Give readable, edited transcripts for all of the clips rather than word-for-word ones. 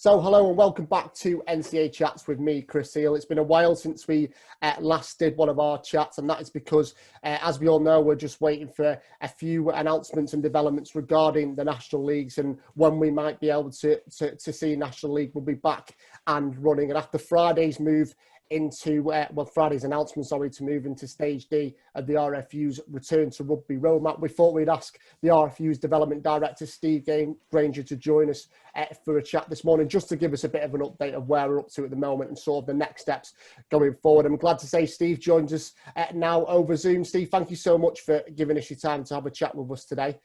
So hello and welcome back to NCA Chats with me, Chris Seal. It's been a while since we last did one of our chats, and that is because, as we all know, we're just waiting for a few announcements and developments regarding the National Leagues and when we might be able to see National League will be back and running. And after Friday's move into, Friday's announcement, to move into Stage D of the RFU's return to rugby roadmap, we thought we'd ask the RFU's Development Director, Steve Grainger, to join us for a chat this morning, just to give us a bit of an update of where we're up to at the moment and sort of the next steps going forward. I'm glad to say Steve joins us now over Zoom. Steve, thank you so much for giving us your time to have a chat with us today.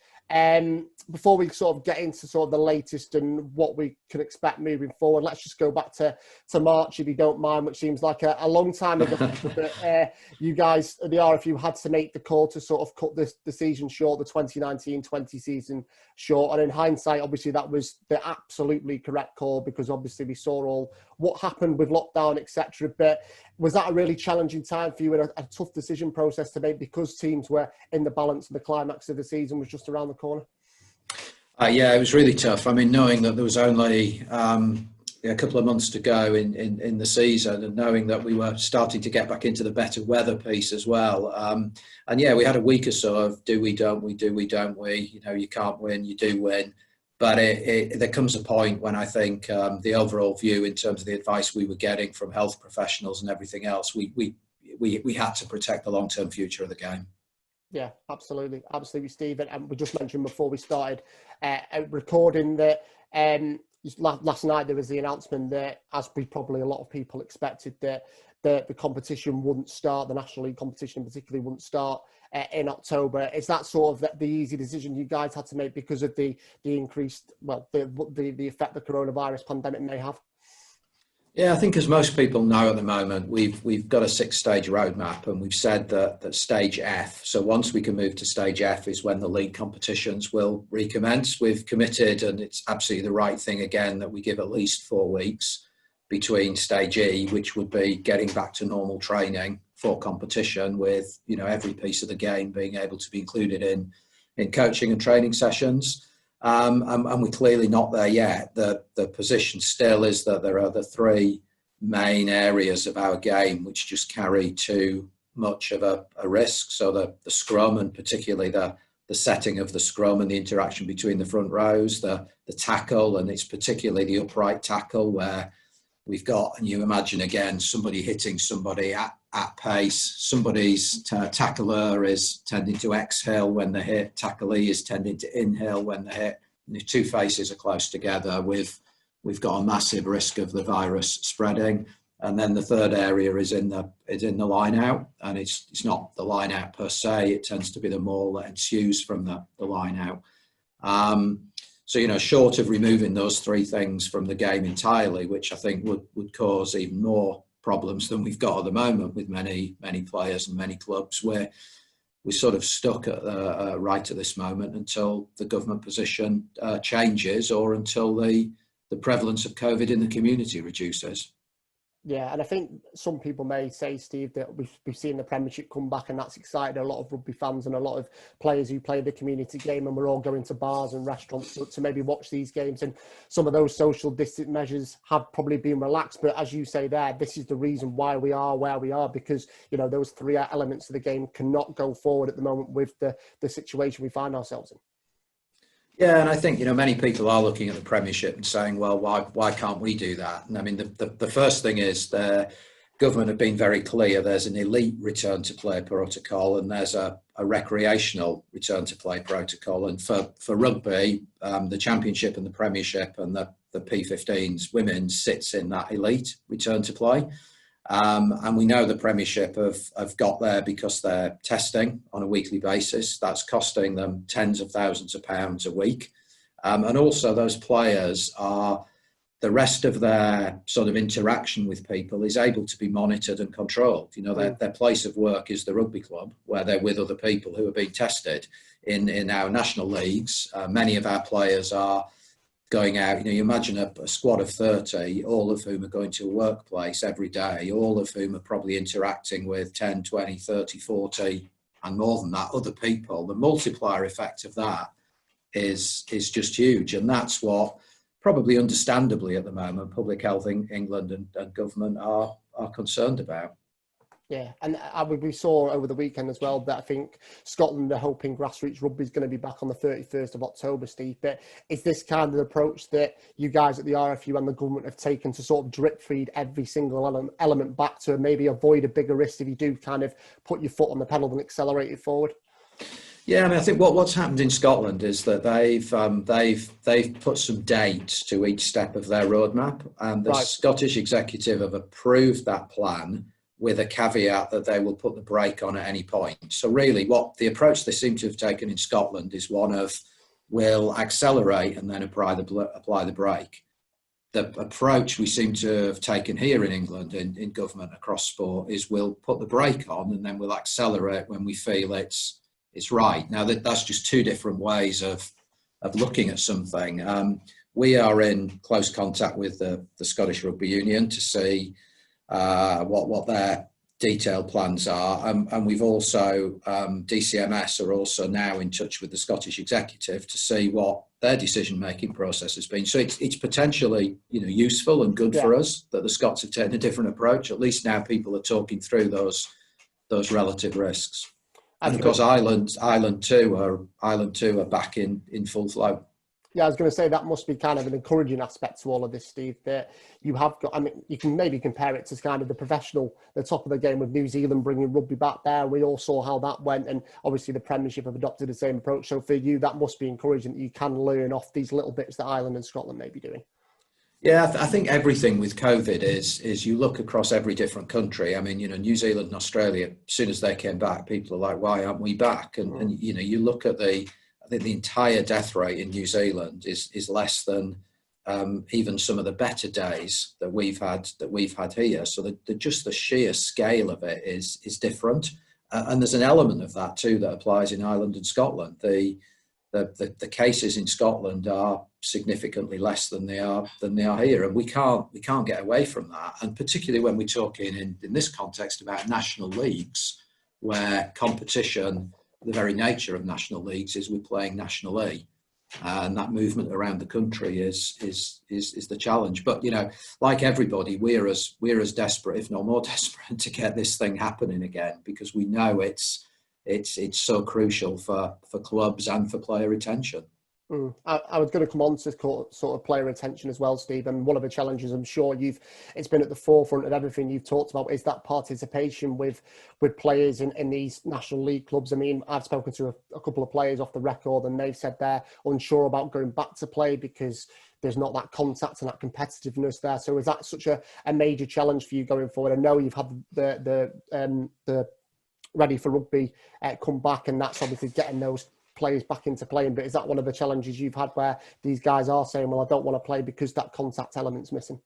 Before we sort of get into sort of the latest and what we can expect moving forward, let's just go back to March, if you don't mind, which seems like a long time ago. But you guys, the RFU, had to make the call to sort of cut the season short, the 2019-20 season short. And in hindsight, obviously, that was the absolutely correct call, because obviously we saw all what happened with lockdown, etc. But was that a really challenging time for you and a tough decision process to make, because teams were in the balance and the climax of the season was just around the corner? Yeah, it was really tough. I mean, knowing that there was only a couple of months to go in the season, and knowing that we were starting to get back into the better weather piece as well. And yeah, we had a week or so of do we, don't we, do we, don't we? You know, you can't win, you do win. But there comes a point when I think the overall view in terms of the advice we were getting from health professionals and everything else, we had to protect the long-term future of the game. Yeah, absolutely, Steve. And we just mentioned before we started recording that last night there was the announcement that, as we probably a lot of people expected, that the competition wouldn't start, the National League competition particularly wouldn't start in October. Is that sort of the easy decision you guys had to make because of the increased, the effect the coronavirus pandemic may have? Yeah, I think as most people know at the moment, we've got a 6-stage roadmap, and we've said that Stage F, so once we can move to Stage F, is when the league competitions will recommence. We've committed, and it's absolutely the right thing again, that we give at least 4 weeks between Stage E, which would be getting back to normal training for competition, with, you know, every piece of the game being able to be included in coaching and training sessions. And we're clearly not there yet. The position still is that there are the 3 main areas of our game which just carry too much of a risk. So the scrum, and particularly the setting of the scrum and the interaction between the front rows, the tackle, and it's particularly the upright tackle, where we've got, and you imagine again, somebody hitting somebody at pace. Somebody's tackler is tending to exhale when they hit. Tacklee is tending to inhale when they hit. And the 2 faces are close together. We've got a massive risk of the virus spreading. And then the third area is in the line out, and it's not the line out per se. It tends to be the maul that ensues from the line out. So, you know, short of removing those 3 things from the game entirely, which I think would cause even more problems than we've got at the moment with many players and many clubs, where we're sort of stuck at right at this moment until the government position changes, or until the prevalence of COVID in the community reduces. Yeah, and I think some people may say, Steve, that we've seen the Premiership come back, and that's excited a lot of rugby fans and a lot of players who play the community game, and we're all going to bars and restaurants to maybe watch these games. And some of those social distance measures have probably been relaxed. But as you say there, this is the reason why we are where we are, because, you know, those 3 elements of the game cannot go forward at the moment with the situation we find ourselves in. Yeah, and I think, you know, many people are looking at the Premiership and saying, well, why can't we do that? And I mean, the first thing is the government have been very clear. There's an elite return to play protocol, and there's a recreational return to play protocol. And for rugby, the Championship and the Premiership and the P15s women's sits in that elite return to play. And we know the Premiership have got there because they're testing on a weekly basis. That's costing them tens of thousands of pounds a week. And also those players are, the rest of their sort of interaction with people is able to be monitored and controlled. You know, their place of work is the rugby club, where they're with other people who are being tested. In our national leagues, many of our players are going out. You know, you imagine a squad of 30, all of whom are going to a workplace every day, all of whom are probably interacting with 10, 20, 30, 40, and more than that, other people. The multiplier effect of that is just huge. And that's what probably understandably at the moment, Public Health England and government are concerned about. Yeah, and we saw over the weekend as well that I think Scotland are hoping grassroots rugby is going to be back on the 31st of October, Steve. But is this kind of approach that you guys at the RFU and the government have taken to sort of drip feed every single element back to maybe avoid a bigger risk if you do kind of put your foot on the pedal and accelerate it forward? Yeah, I mean, I think what's happened in Scotland is that they've put some dates to each step of their roadmap, and the Scottish executive have approved that plan with a caveat that they will put the brake on at any point. So really, what the approach they seem to have taken in Scotland is one of we'll accelerate and then apply the brake. The approach we seem to have taken here in England in government across sport is we'll put the brake on and then we'll accelerate when we feel it's right. Now that's just two different ways of looking at something. We are in close contact with the Scottish Rugby Union to see what their detailed plans are, and we've also DCMS are also now in touch with the Scottish executive to see what their decision-making process has been. So it's potentially useful and good for us that the Scots have taken a different approach. At least now people are talking through those relative risks. And of course, Ireland too are back in full flow. Yeah, I was going to say that must be kind of an encouraging aspect to all of this, Steve, that you have got, I mean, you can maybe compare it to kind of the top of the game with New Zealand bringing rugby back there. We all saw how that went, and obviously the Premiership have adopted the same approach. So for you, that must be encouraging that you can learn off these little bits that Ireland and Scotland may be doing. Yeah, I think everything with COVID is you look across every different country. I mean, New Zealand and Australia, as soon as they came back, people are like, why aren't we back? And you look at I think the entire death rate in New Zealand is less than even some of the better days that we've had here. So just the sheer scale of it is different, and there's an element of that too that applies in Ireland and Scotland. The cases in Scotland are significantly less than they are here, and we can't get away from that. And particularly when we're talking in this context about national leagues, where competition, the very nature of national leagues is we're playing nationally, and that movement around the country is the challenge. But like everybody, we're as desperate, if not more desperate, to get this thing happening again, because we know it's so crucial for clubs and for player retention. I was going to come on to sort of player retention as well, Steve. And one of the challenges, I'm sure it's been at the forefront of everything you've talked about, is that participation with players in these National League clubs. I mean, I've spoken to a couple of players off the record, and they've said they're unsure about going back to play because there's not that contact and that competitiveness there. So is that such a major challenge for you going forward? I know you've had the Ready for Rugby come back, and that's obviously getting those players back into playing, but is that one of the challenges you've had where these guys are saying, well, I don't want to play because that contact element's missing?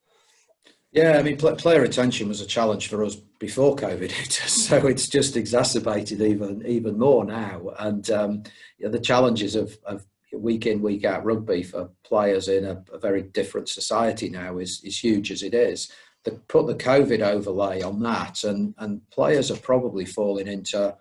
Yeah, I mean, player retention was a challenge for us before COVID hit us, so it's just exacerbated even more now. And the challenges of week in, week out rugby for players in a very different society now is huge as it is. Put the COVID overlay on that, and players are probably falling into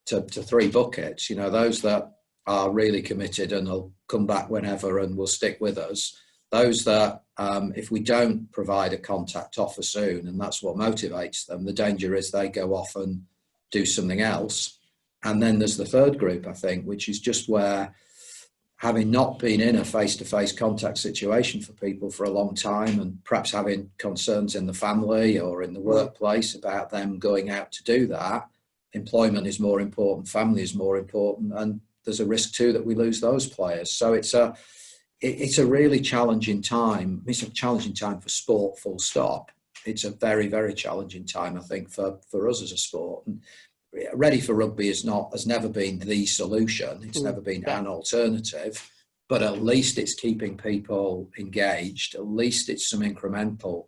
three buckets. Those that are really committed and will come back whenever and will stick with us. Those that, if we don't provide a contact offer soon, and that's what motivates them, the danger is they go off and do something else. And then there's the third group, I think, which is just where, having not been in a face-to-face contact situation for people for a long time, and perhaps having concerns in the family or in the workplace about them going out to do that, employment is more important, family is more important, and there's a risk too that we lose those players. So it's a really challenging time. It's a challenging time for sport, full stop. It's a very, very challenging time, I think, for us as a sport. And Ready for Rugby has never been the solution. It's never been an alternative, but at least it's keeping people engaged. At least it's some incremental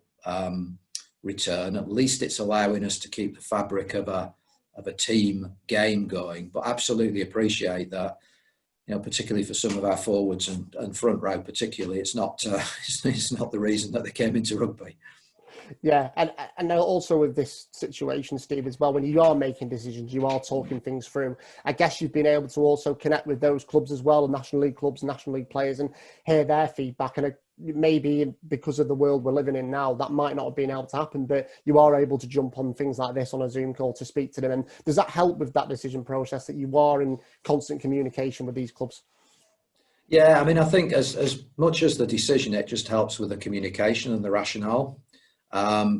return. At least it's allowing us to keep the fabric of a team game going. But absolutely appreciate that, particularly for some of our forwards and front row particularly, it's not the reason that they came into rugby. Yeah, and also with this situation, Steve, as well, when you are making decisions, you are talking things through. I guess you've been able to also connect with those clubs as well, National League clubs, National League players, and hear their feedback. And maybe because of the world we're living in now, that might not have been able to happen, but you are able to jump on things like this on a Zoom call to speak to them. And does that help with that decision process, that you are in constant communication with these clubs? Yeah, I mean, I think as much as the decision, it just helps with the communication and the rationale,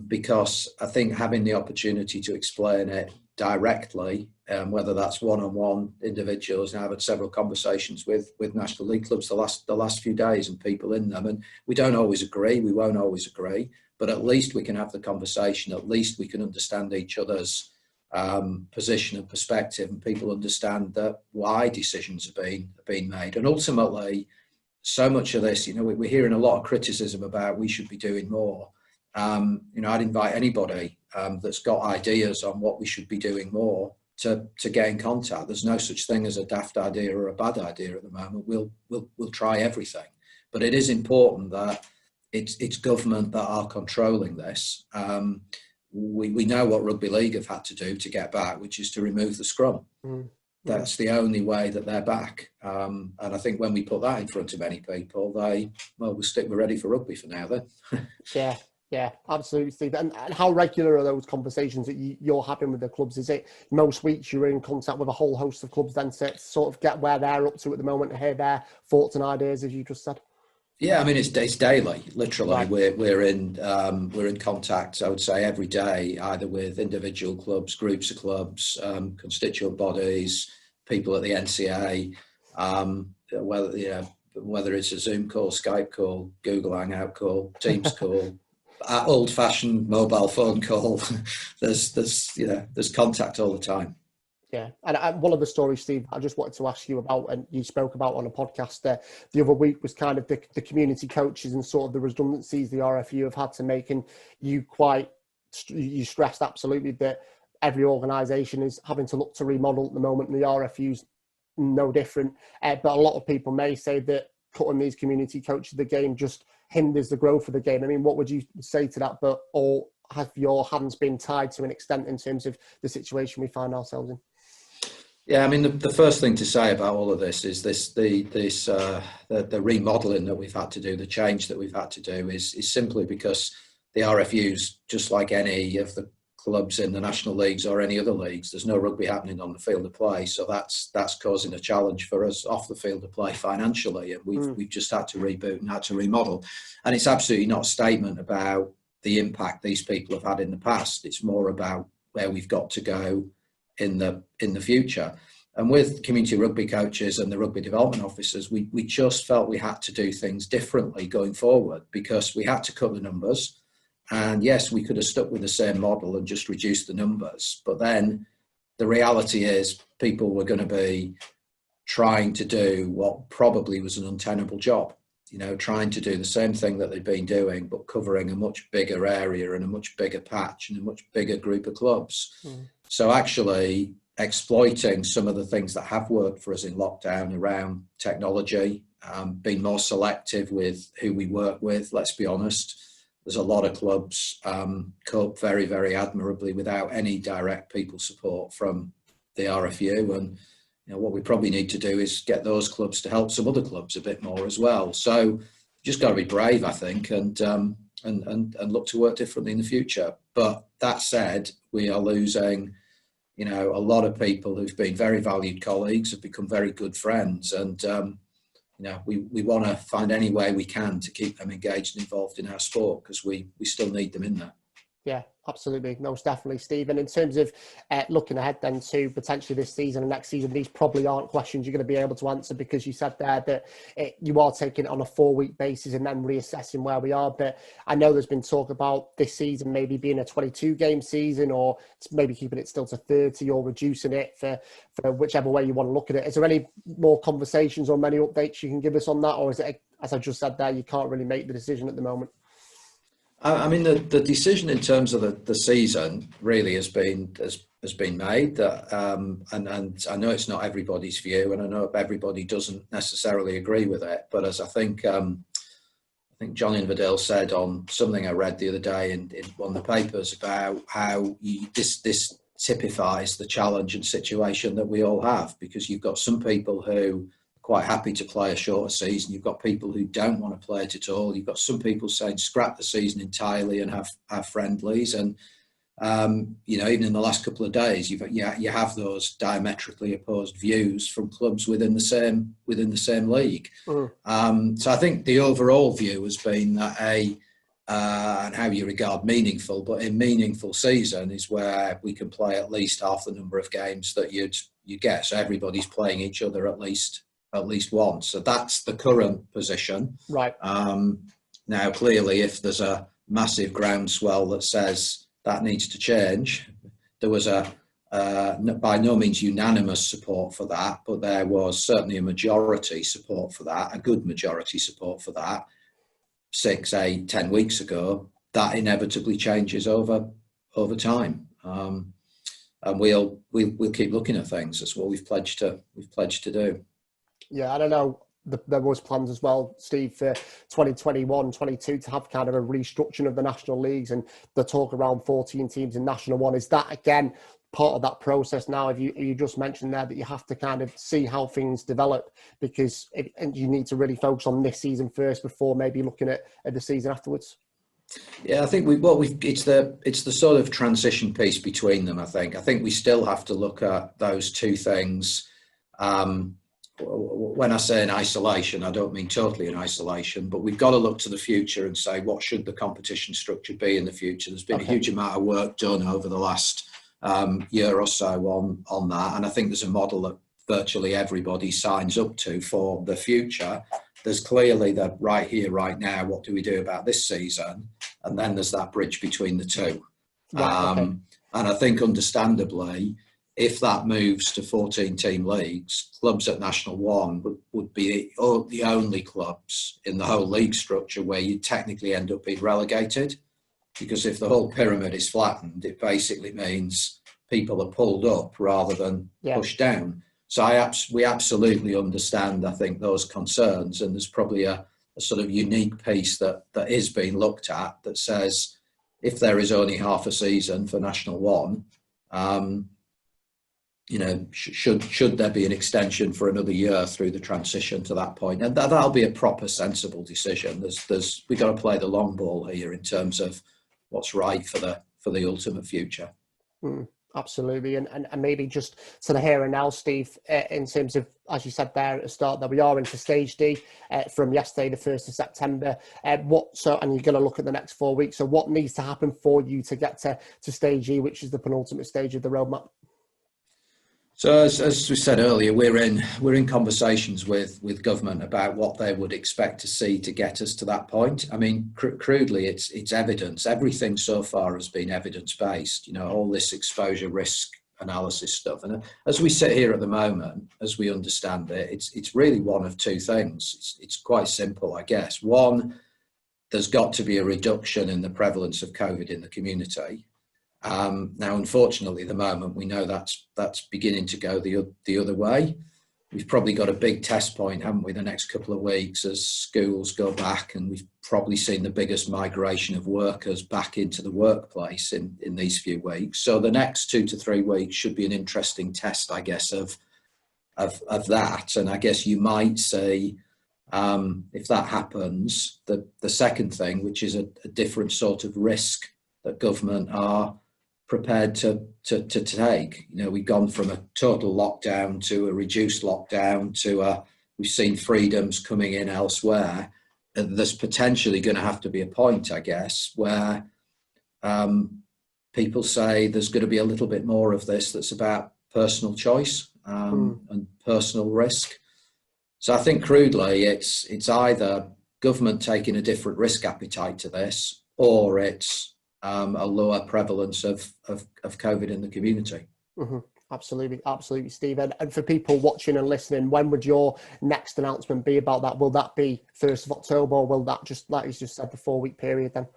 because I think having the opportunity to explain it directly, whether that's one-on-one individuals, and I've had several conversations with National League clubs the last few days and people in them, and we don't always agree, we won't always agree, but at least we can have the conversation, at least we can understand each other's position and perspective, and people understand that why decisions are being made. And ultimately, so much of this, we're hearing a lot of criticism about we should be doing more. I'd invite anybody that's got ideas on what we should be doing more to get in contact. There's no such thing as a daft idea or a bad idea at the moment. We'll try everything, but it is important that it's government that are controlling this. We know what Rugby League have had to do to get back, which is to remove the scrum. That's the only way that they're back. And I think when we put that in front of many people, we'll stick, we're ready for rugby for now then. Yeah, absolutely, Steve. And how regular are those conversations that you're having with the clubs? Is it most weeks you're in contact with a whole host of clubs then to sort of get where they're up to at the moment and hear their thoughts and ideas, as you just said? Yeah, I mean, it's daily, literally. Right. We're in contact, I would say, every day, either with individual clubs, groups of clubs, constituent bodies, people at the NCA, whether it's a Zoom call, Skype call, Google Hangout call, Teams call, old-fashioned mobile phone call. There's contact all the time. Yeah, and one of the stories, Steve, I just wanted to ask you about, and you spoke about on a podcast the other week, was kind of the community coaches and sort of the redundancies the RFU have had to make. And you stressed absolutely that every organisation is having to look to remodel at the moment, and the RFU's no different. But a lot of people may say that cutting these community coaches of the game just hinders the growth of the game. I mean, what would you say to that? Or have your hands been tied to an extent in terms of the situation we find ourselves in? Yeah, I mean, the first thing to say about all of this is the remodelling that we've had to do, the change that we've had to do is simply because the RFUs, just like any of the clubs in the national leagues or any other leagues, there's no rugby happening on the field of play. So that's causing a challenge for us off the field of play financially. And we've just had to reboot and had to remodel. And it's absolutely not a statement about the impact these people have had in the past. It's more about where we've got to go in the future. And with community rugby coaches and the rugby development officers, we just felt we had to do things differently going forward, because we had to cut the numbers. And yes, we could have stuck with the same model and just reduced the numbers, but then the reality is people were going to be trying to do what probably was an untenable job, trying to do the same thing that they'd been doing, but covering a much bigger area and a much bigger patch and a much bigger group of clubs. So actually exploiting some of the things that have worked for us in lockdown around technology, being more selective with who we work with. Let's be honest, there's a lot of clubs cope very, very admirably without any direct people support from the RFU. And what we probably need to do is get those clubs to help some other clubs a bit more as well. So just got to be brave, I think, and look to work differently in the future. But that said, we are losing, a lot of people who've been very valued colleagues, have become very good friends, and we want to find any way we can to keep them engaged and involved in our sport, because we still need them in there. Yeah, absolutely. Most definitely, Steve. And in terms of looking ahead then to potentially this season and next season, these probably aren't questions you're going to be able to answer, because you said there that you are taking it on a 4-week basis and then reassessing where we are. But I know there's been talk about this season maybe being a 22-game season, or maybe keeping it still to 30, or reducing it for whichever way you want to look at it. Is there any more conversations or many updates you can give us on that? Or is it, as I just said there, you can't really make the decision at the moment? I mean, the decision in terms of the season really has been made. And I know it's not everybody's view, and I know everybody doesn't necessarily agree with it. But as I think John Inverdale said on something I read the other day in one of the papers about how this typifies the challenge and situation that we all have, because you've got some people who are quite happy to play a shorter season. You've got people who don't want to play it at all. You've got some people saying scrap the season entirely and have friendlies. And even in the last couple of days, you have those diametrically opposed views from clubs within the same league. So I think the overall view has been that and how you regard meaningful, but a meaningful season is where we can play at least half the number of games that you get. So everybody's playing each other at least once. So that's the current position. Right. Now, clearly, if there's a massive groundswell that says that needs to change, there was by no means unanimous support for that, but there was certainly a majority support for that, a good majority support for that 6, 8, 10 weeks ago. That inevitably changes over time. And we'll keep looking at things. That's what we've pledged to do. Yeah, I don't know. There was plans as well, Steve, for 2021-22 to have kind of a restructuring of the national leagues, and the talk around 14 teams in National One. Is that again part of that process now? If you just mentioned there that you have to kind of see how things develop, because and you need to really focus on this season first before maybe looking at the season afterwards. Yeah, I think it's the sort of transition piece between them. I think we still have to look at those two things. When I say in isolation, I don't mean totally in isolation, but we've got to look to the future and say, what should the competition structure be in the future? There's been a huge amount of work done over the last year or so on that, and I think there's a model that virtually everybody signs up to for the future. There's clearly the right here, right now, what do we do about this season? And then there's that bridge between the two. Right, And I think understandably, if that moves to 14-team leagues, clubs at National One would be the only clubs in the whole league structure where you technically end up being relegated. Because if the whole pyramid is flattened, it basically means people are pulled up rather than pushed down. So we absolutely understand, I think, those concerns. And there's probably a sort of unique piece that is being looked at that says, if there is only half a season for National One, should there be an extension for another year through the transition to that point? And that'll be a proper, sensible decision. We've got to play the long ball here in terms of what's right for the ultimate future. Absolutely. And maybe just to the here and now, Steve, in terms of, as you said there at the start, that we are into stage D from yesterday, the 1st of September. And you're going to look at the next 4 weeks. So what needs to happen for you to get to stage E, which is the penultimate stage of the roadmap? So as we said earlier, we're in conversations with government about what they would expect to see to get us to that point. I mean, crudely, it's evidence. Everything so far has been evidence-based. All this exposure risk analysis stuff. And as we sit here at the moment, as we understand it, it's really one of two things. It's quite simple, I guess. One, there's got to be a reduction in the prevalence of COVID in the community. Now, unfortunately, at the moment, we know that's beginning to go the other way. We've probably got a big test point, haven't we, the next couple of weeks as schools go back, and we've probably seen the biggest migration of workers back into the workplace in these few weeks. So the next 2 to 3 weeks should be an interesting test, I guess, of that. And I guess you might say, if that happens, the second thing, which is a different sort of risk that government are prepared to take. We've gone from a total lockdown to a reduced lockdown to we've seen freedoms coming in elsewhere. And there's potentially going to have to be a point, I guess, where people say there's going to be a little bit more of this that's about personal choice and personal risk. So I think crudely it's either government taking a different risk appetite to this, or it's a lower prevalence of COVID in the community. Mm-hmm. Absolutely, Steve. And for people watching and listening, when would your next announcement be about that? Will that be 1st of October, or will that just, like you just said, the 4-week period then?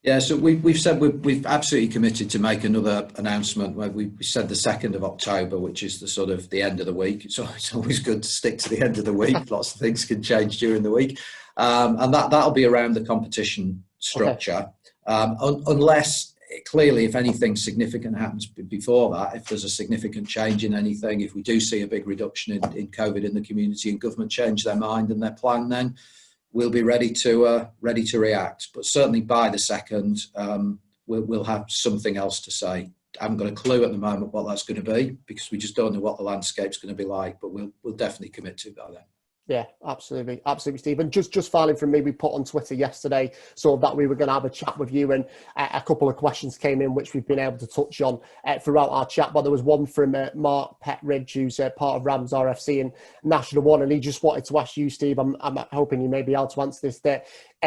Yeah, so we've said we've absolutely committed to make another announcement. We said the 2nd of October, which is the sort of the end of the week. It's always good to stick to the end of the week. Lots of things can change during the week. And that'll be around the competition structure. Okay. Unless clearly, if anything significant happens before that, if there's a significant change in anything, if we do see a big reduction in COVID in the community and government change their mind and their plan, then we'll be ready to react. But certainly by the 2nd, we'll have something else to say. I haven't got a clue at the moment what that's going to be, because we just don't know what the landscape's going to be like, but we'll definitely commit to by then. Yeah, absolutely, Steve. And just finally from me, we put on Twitter yesterday so that we were going to have a chat with you, and a couple of questions came in which we've been able to touch on throughout our chat. But there was one from Mark Petridge, who's part of Rams RFC and National One, and he just wanted to ask you, Steve, I'm hoping you may be able to answer this, that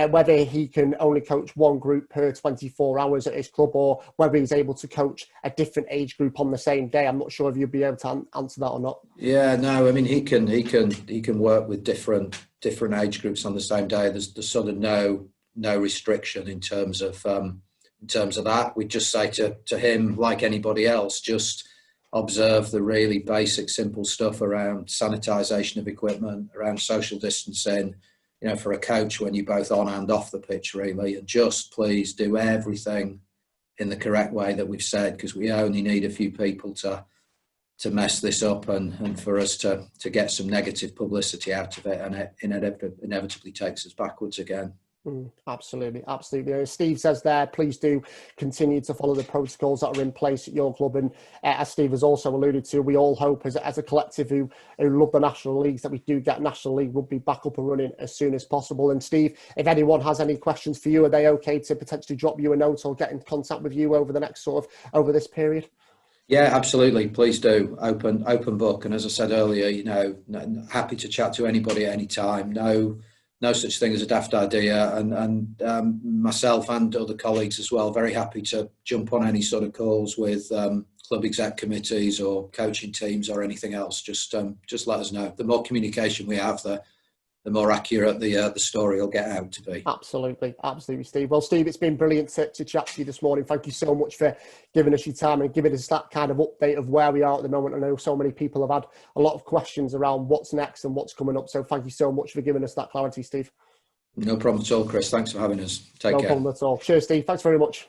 whether he can only coach one group per 24 hours at his club, or whether he's able to coach a different age group on the same day. I'm not sure if you'd be able to answer that or not. Yeah, no, I mean, he can work with different age groups on the same day. There's sort of no restriction in terms of that. We just say to him, like anybody else, just observe the really basic, simple stuff around sanitisation of equipment, around social distancing. You know, for a coach, when you're both on and off the pitch, really, and just please do everything in the correct way that we've said, because we only need a few people to mess this up and for us to get some negative publicity out of it, and it inevitably takes us backwards again. Absolutely. Steve says there, please do continue to follow the protocols that are in place at your club. And as Steve has also alluded to, we all hope as a collective who love the National Leagues that we do get National League Rugby back up and running as soon as possible. And Steve, if anyone has any questions for you, are they okay to potentially drop you a note or get in contact with you over the next over this period? Yeah, absolutely. Please do. Open book. And as I said earlier, you know, happy to chat to anybody at any time. No such thing as a daft idea, and myself and other colleagues as well, very happy to jump on any sort of calls with club exec committees or coaching teams or anything else. Just let us know. The more communication we have, the more accurate the story will get out to be. Absolutely, Steve. Well, Steve, it's been brilliant to chat to you this morning. Thank you so much for giving us your time and giving us that kind of update of where we are at the moment. I know so many people have had a lot of questions around what's next and what's coming up. So thank you so much for giving us that clarity, Steve. No problem at all, Chris. Thanks for having us. Take care. No problem at all. Cheers, Steve. Thanks very much.